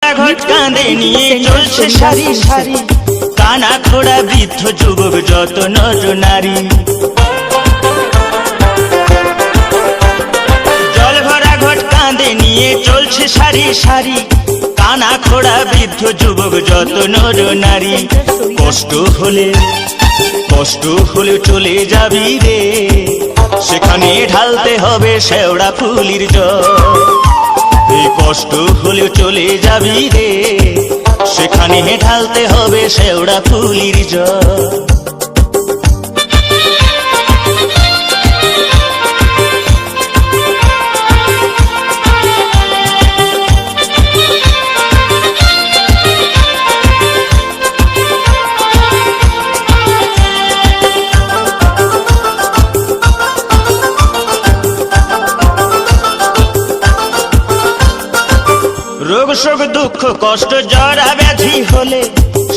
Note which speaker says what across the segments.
Speaker 1: ভরা ঘট কাঁধে নিয়ে চলছে সারি সারি, কানা খোড়া বৃদ্ধ যুবক যত নর নারী। জল ভরা ঘট কাঁধে নিয়ে চলছে সারি সারি, কানা খোড়া বৃদ্ধ যুবক যত নর নারী। কষ্ট হলে চলে যাবি রে, সেখানে ঢালতে হবে শেওড়া ফুলির জল। এই কষ্ট হলে চলে যাবি রে, সেখানে ঢালতে হবে শেওড়া ফুলির জল। রোগ শোক দুঃখ কষ্ট জরা ব্যাধি হলে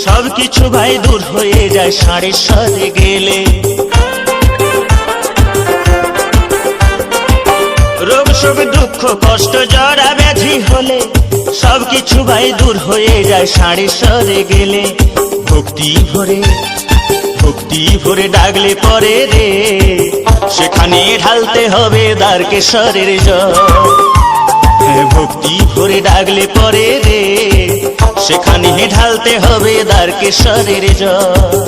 Speaker 1: সবকিছু ভাই দূর হয়ে যায় ষাঁড়ের সরে গেলে। রোগ শোক দুঃখ কষ্ট জরা ব্যাধি হলে সবকিছু ভাই দূর হয়ে যায় ষাঁড়ের সরে গেলে। ভক্তি ভরে ডাকলে পরে রে, সেখানে ঢালতে হবে দ্বারকেশ্বরের জল। ভক্তি ভরে ডাকলে পরে রে, সেখানে ঢালতে হবে দ্বারকেশ্বরের জল।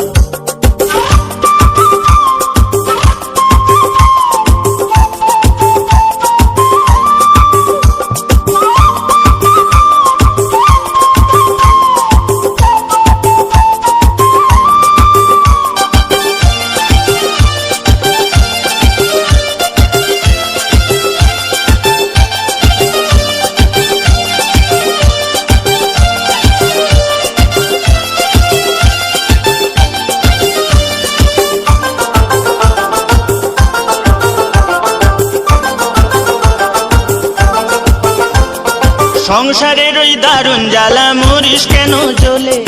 Speaker 1: সংসারের ওই দারুণ জ্বালা মরিস কেন জ্বলে,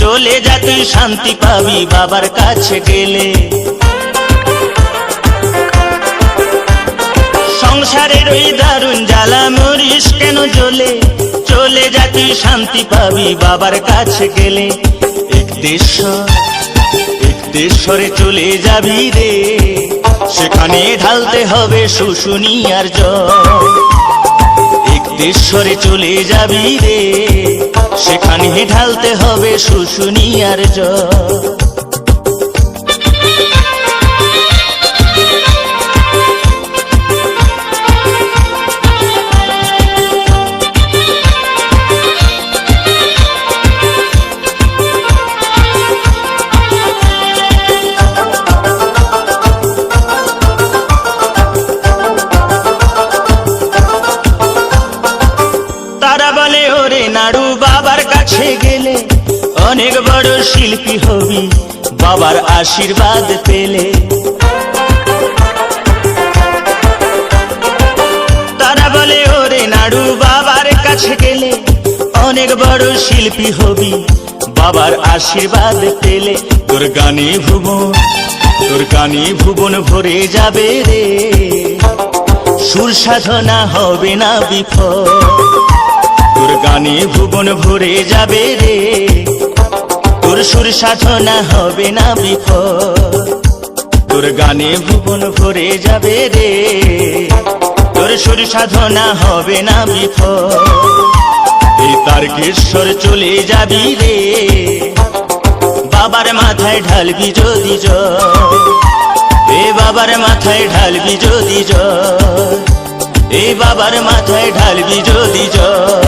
Speaker 1: চলে যা তুই শান্তি পাবি বাবার কাছে গেলে। সংসারের ওই দারুণ জ্বালা মরিস কেন জ্বলে, চলে যা তুই শান্তি পাবি বাবার কাছে গেলে। একদেশ্বরে চলে যাবি রে, সেখানে ঢালতে হবে শুশুনিয়ার জল। একদেশ্বরে চলে যাবি রে, সেখানে ঢালতে হবে শুশুনিয়ার জল। তারা বলে ওরে নাড়ু বাবার কাছে গেলে অনেক বড় শিল্পী হবি বাবার আশীর্বাদ পেলে। তারা বলে ওরে নাড়ু বাবার কাছে গেলে অনেক বড় শিল্পী হবি বাবার আশীর্বাদ পেলে। তোর গানে ভুবন ভরে যাবে রে, সুর সাধনা হবে না বিফল। তোর গানে ভুবন ভরে যাবে রে, তোর সুর সাধনা হবে না বিফল। তোর গানে ভুবন ভরে যাবে রে, তোর সুর সাধনা হবে না বিফল। এই তারকেশ্বর চলে যাবি রে, বাবার মাথায় ঢালবি যদি জল। এ বাবার মাথায় ঢালবি যদি জল, এই বাবার মাথায় ঢালবি যদি জল।